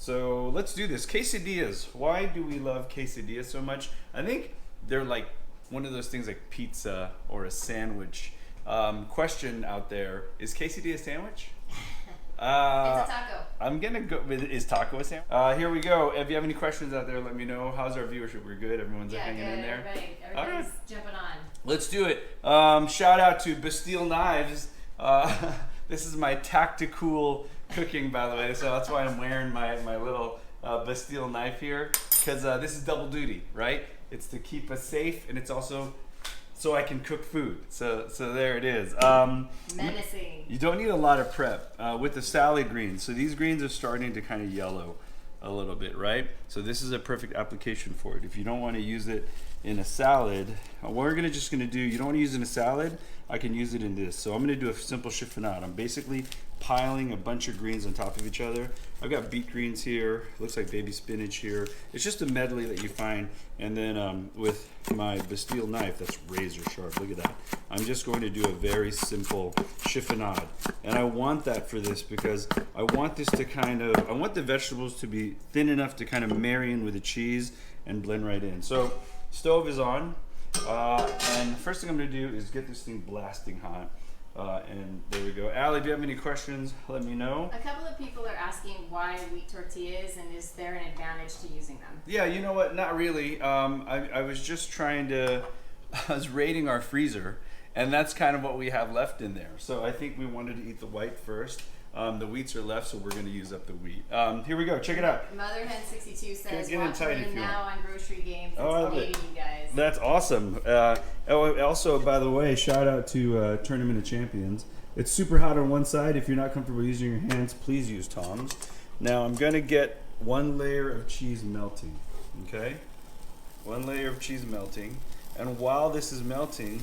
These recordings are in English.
So let's do this. Quesadillas. Why do we love quesadillas so much? I think they're like one of those things like pizza or a sandwich. Question out there, is quesadilla a sandwich? It's a taco. I'm gonna go with, is taco a sandwich? Here we go. If you have any questions out there, let me know. How's our viewership? We're good? Everyone's hanging in there? Everybody's jumping on. Let's do it. Shout out to Bastille Knives. This is my tactical cooking, by the way, so that's why I'm wearing my little Bastille knife here, because this is double duty, right? It's to keep us safe, and it's also so I can cook food. So there it is. Menacing. You don't need a lot of prep with the salad greens. So these greens are starting to kind of yellow a little bit, right? So this is a perfect application for it. If you don't want to use it in a salad, what we're just gonna do, you don't want to use it in a salad, I can use it in this. So I'm gonna do a simple chiffonade. I'm basically piling a bunch of greens on top of each other. I've got beet greens here, looks like baby spinach here. It's just a medley that you find, and then with my Bastille knife, that's razor sharp, look at that. I'm just going to do a very simple chiffonade. And I want that for this because I want this to I want the vegetables to be thin enough to kind of marry in with the cheese and blend right in. So stove is on, and the first thing I'm gonna do is get this thing blasting hot. And there we go. Allie, do you have any questions? Let me know. A couple of people are asking why wheat tortillas, and is there an advantage to using them? Yeah, you know what? Not really. I was just trying to, I was raiding our freezer, and that's kind of what we have left in there. So I think we wanted to eat the white first. The wheats are left, so we're going to use up the wheat. Here we go. Check it out. Motherhen62 says, get in tight if you now on grocery games. It's I love it. you guys. That's awesome. Also, by the way, shout out to Tournament of Champions. It's super hot on one side. If you're not comfortable using your hands, please use tongs. Now I'm going to get one layer of cheese melting. Okay? One layer of cheese melting. And while this is melting,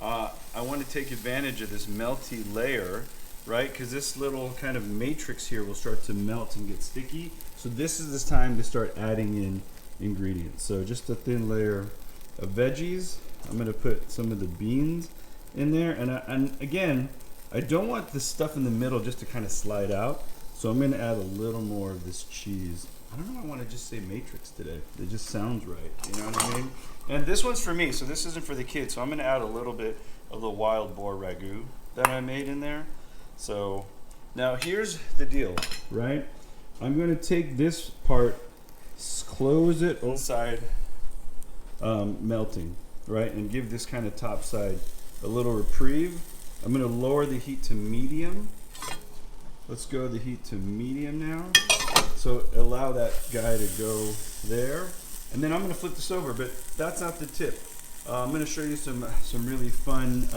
I want to take advantage of this melty layer, right? Because this little kind of matrix here will start to melt and get sticky. So this is the time to start adding in ingredients. So just a thin layer of veggies. I'm going to put some of the beans in there. And again, I don't want the stuff in the middle just to kind of slide out. So I'm going to add a little more of this cheese. I don't know if I want to just say matrix today. It just sounds right. You know what I mean? And this one's for me, so this isn't for the kids. So I'm going to add a little bit of the wild boar ragu that I made in there. So now here's the deal, right? I'm going to take this part, close it inside melting, right? And give this kind of top side a little reprieve. I'm going to lower the heat to medium. Let's go the heat to medium now. So allow that guy to go there. And then I'm going to flip this over, but that's not the tip. I'm going to show you some really fun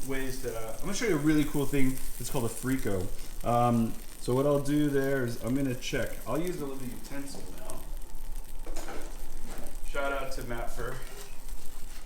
ways that I'm going to show you a really cool thing. It's called a frico. So what I'll do there is I'm going to check. I'll use a little utensil now. Shout out to Matt for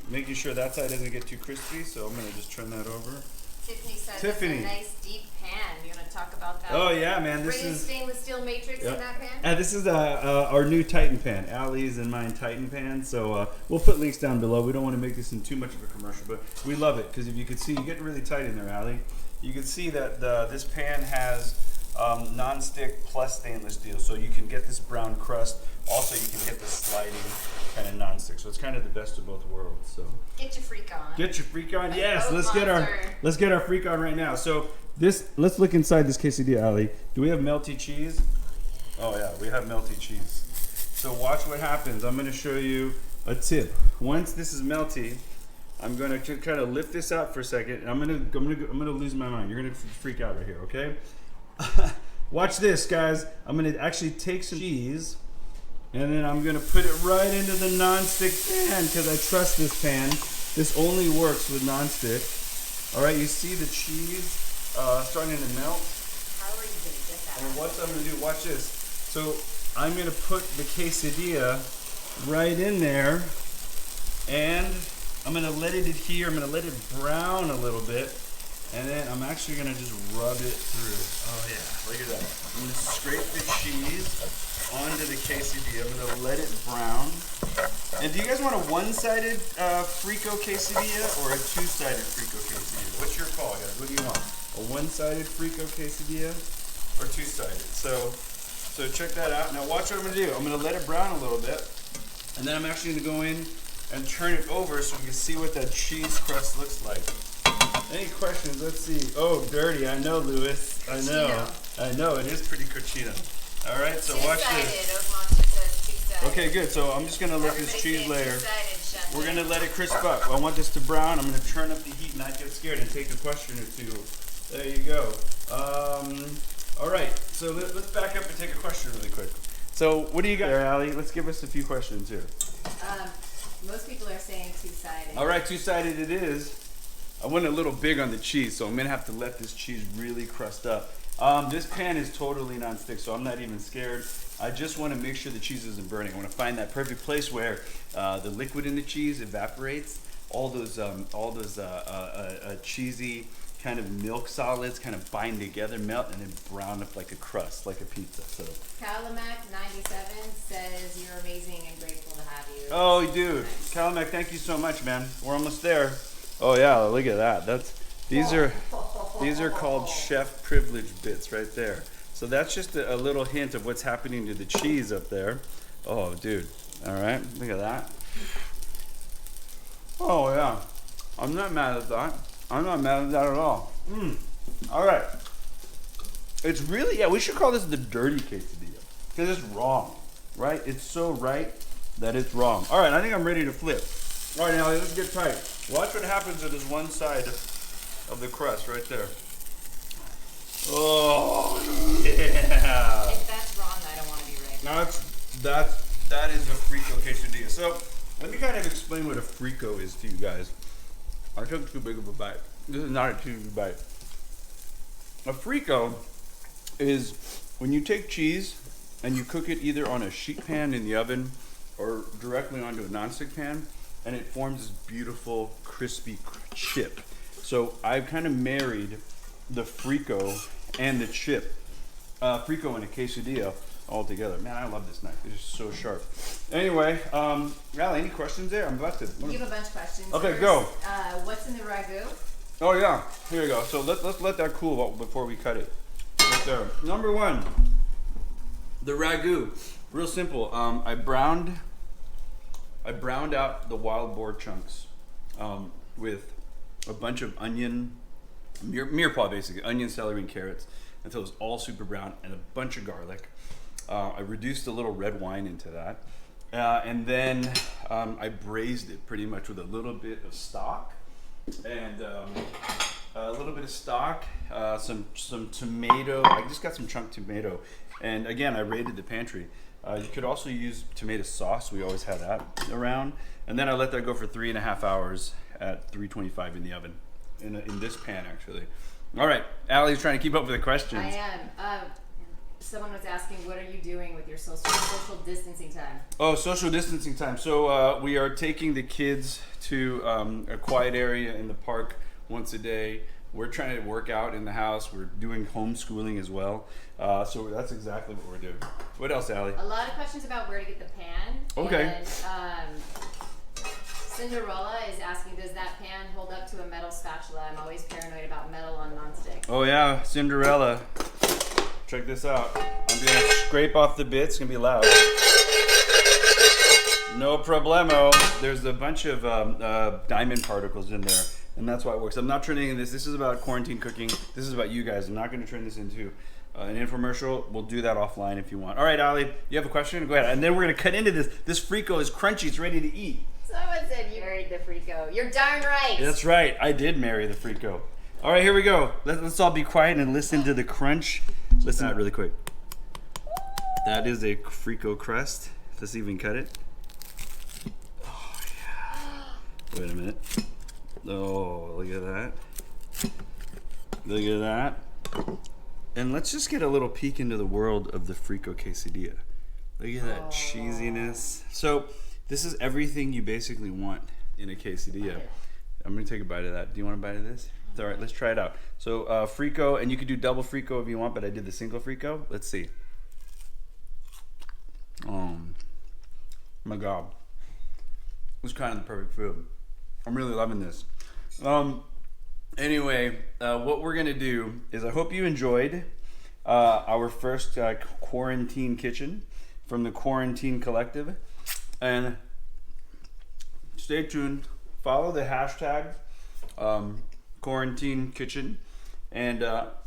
making sure that side doesn't get too crispy. So I'm going to just turn that over. Tiffany says it's a nice deep pan. You want to talk about that? Oh yeah, man. This Bringing is stainless steel matrix in that pan. And this is our new Titan pan. Allie's and mine Titan pan. So we'll put links down below. We don't want to make this in too much of a commercial, but we love it because if you could see, you get really tight in there, Allie. You can see that this pan has non-stick plus stainless steel, so you can get this brown crust. Also, you can get the sliding kind of non-stick. So it's kind of the best of both worlds. So get your freak on. Get your freak on. Yes, let's get our freak on right now. So let's look inside this quesadilla, Allie. Do we have melty cheese? Oh yeah, we have melty cheese. So watch what happens. I'm going to show you a tip. Once this is melty, I'm going to kind of lift this out for a second, and I'm going to lose my mind. You're going to freak out right here, okay? Watch this, guys. I'm going to actually take some cheese, and then I'm going to put it right into the non-stick pan because I trust this pan. This only works with non-stick. All right, you see the cheese starting to melt? How are you going to get that? And what I'm going to do, watch this. So I'm going to put the quesadilla right in there, and I'm going to let it adhere. I'm going to let it brown a little bit. And then I'm actually going to just rub it through. Oh yeah, look at that. I'm going to scrape the cheese onto the quesadilla. I'm going to let it brown. And do you guys want a one-sided frico quesadilla or a two-sided frico quesadilla? What's your call, guys? What do you want? A one-sided frico quesadilla or two-sided? So So check that out. Now watch what I'm gonna do. I'm gonna let it brown a little bit, and then I'm actually gonna go in and turn it over so we can see what that cheese crust looks like. Any questions? Let's see. Oh, dirty. I know, Louis. I know. I know. It is pretty cochino. All right. So watch this. Okay, good. So I'm just gonna let this cheese layer. We're gonna let it crisp up. I want this to brown. I'm gonna turn up the heat, not get scared, and take a question or two. There you go. All right. So let's back up and take a question really quick. So what do you got there, Allie? Let's give us a few questions here. Most people are saying two-sided. All right, two-sided it is. I went a little big on the cheese, so I'm gonna have to let this cheese really crust up. This pan is totally non-stick, so I'm not even scared. I just want to make sure the cheese isn't burning. I want to find that perfect place where the liquid in the cheese evaporates. All those cheesy kind of milk solids kind of bind together, melt, and then brown up like a crust, like a pizza. So. Calamac97 says you're amazing and grateful to have you. Oh, dude, Calamac, thank you so much, man. We're almost there. Oh yeah, look at that. These are called chef privilege bits right there. So that's just a little hint of what's happening to the cheese up there. Oh, dude. All right, look at that. Oh yeah, I'm not mad at that. I'm not mad at that at all. All right. It's really, yeah, we should call this the dirty quesadilla because it's wrong, right? It's so right that it's wrong. All right, I think I'm ready to flip. All right, now let's get tight. Watch what happens to this one side of the crust right there. Oh, yeah. If that's wrong, I don't want to be right. Now that is a frico quesadilla. So let me kind of explain what a frico is to you guys. I took too big of a bite. This is not a too big a bite. A frico is when you take cheese and you cook it either on a sheet pan in the oven or directly onto a nonstick pan, and it forms this beautiful crispy chip. So I've kind of married the frico and the chip, frico and a quesadilla all together. Man, I love this knife. It's just so sharp. Anyway, Allie, any questions there? I'm busted. You have a bunch of questions. Okay, First, go. What's in the ragu? Oh yeah, here we go. So let's let that cool before we cut it. Right there. Number one, the ragu. Real simple. I browned out the wild boar chunks with a bunch of onion, mirepoix basically, onion, celery, and carrots until it was all super brown, and a bunch of garlic. I reduced a little red wine into that, and then I braised it pretty much with a little bit of stock, and some tomato. I just got some chunked tomato, and again I raided the pantry. You could also use tomato sauce. We always had that around, and then I let that go for 3.5 hours at 325 in the oven, in this pan actually. All right, Allie's trying to keep up with the questions. I am. Someone was asking, what are you doing with your social distancing time? Oh, social distancing time. So we are taking the kids to a quiet area in the park once a day. We're trying to work out in the house. We're doing homeschooling as well. So that's exactly what we're doing. What else, Allie? A lot of questions about where to get the pan. Okay. And Cinderella is asking, does that pan hold up to a metal spatula? I'm always paranoid about metal on nonstick. Oh yeah, Cinderella. Check this out. I'm gonna scrape off the bits. It's gonna be loud. No problemo. There's a bunch of diamond particles in there, and that's why it works. I'm not turning this. This is about quarantine cooking. This is about you guys. I'm not gonna turn this into an infomercial. We'll do that offline if you want. All right, Ali, you have a question? Go ahead. And then we're gonna cut into this. This frico is crunchy. It's ready to eat. Someone said you married the frico. You're darn right. That's right. I did marry the frico. All right, here we go. Let's all be quiet and listen to the crunch. Listen to that really quick. That is a frico crust. Let's even cut it. Oh yeah. Wait a minute. Oh, look at that. Look at that. And let's just get a little peek into the world of the frico quesadilla. Look at that cheesiness. So this is everything you basically want in a quesadilla. I'm gonna take a bite of that. Do you want a bite of this? It's all right, let's try it out. So frico, and you could do double frico if you want, but I did the single frico. Let's see. Oh my God. It's kind of the perfect food. I'm really loving this. Anyway, what we're gonna do is I hope you enjoyed. our first quarantine kitchen from the Quarantine Collective. And stay tuned. Follow the hashtag quarantine kitchen, and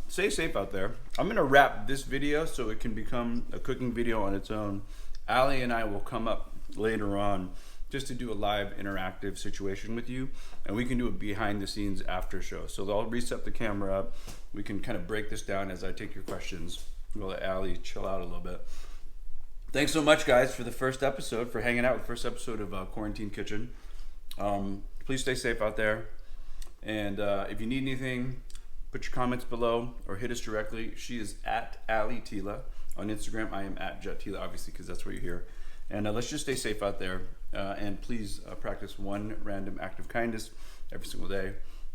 stay safe out there. I'm gonna wrap this video so it can become a cooking video on its own. Allie and I will come up later on just to do a live interactive situation with you, and we can do a behind the scenes after show. So I'll reset the camera up. We can kind of break this down as I take your questions. We'll let Allie chill out a little bit. Thanks so much, guys, for the first episode, for hanging out with the first episode of Quarantine Kitchen. Please stay safe out there. And if you need anything, put your comments below or hit us directly. She is at Ali Tila on Instagram. I am at JET TILA, obviously, because that's where you're here. And let's just stay safe out there. And please practice one random act of kindness every single day.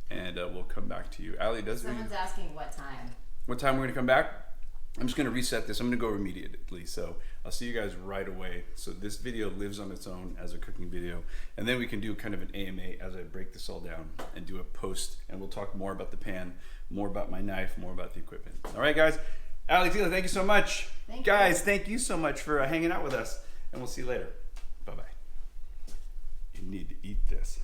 And we'll come back to you. Ali, Someone's asking what time. What time we're going to come back? I'm just going to reset this. I'm going to go immediately. So I'll see you guys right away. So this video lives on its own as a cooking video. And then we can do kind of an AMA as I break this all down and do a post. And we'll talk more about the pan, more about my knife, more about the equipment. All right, guys. Ali Tila, thank you so much. Guys, thank you so much for hanging out with us. And we'll see you later. Bye-bye. You need to eat this.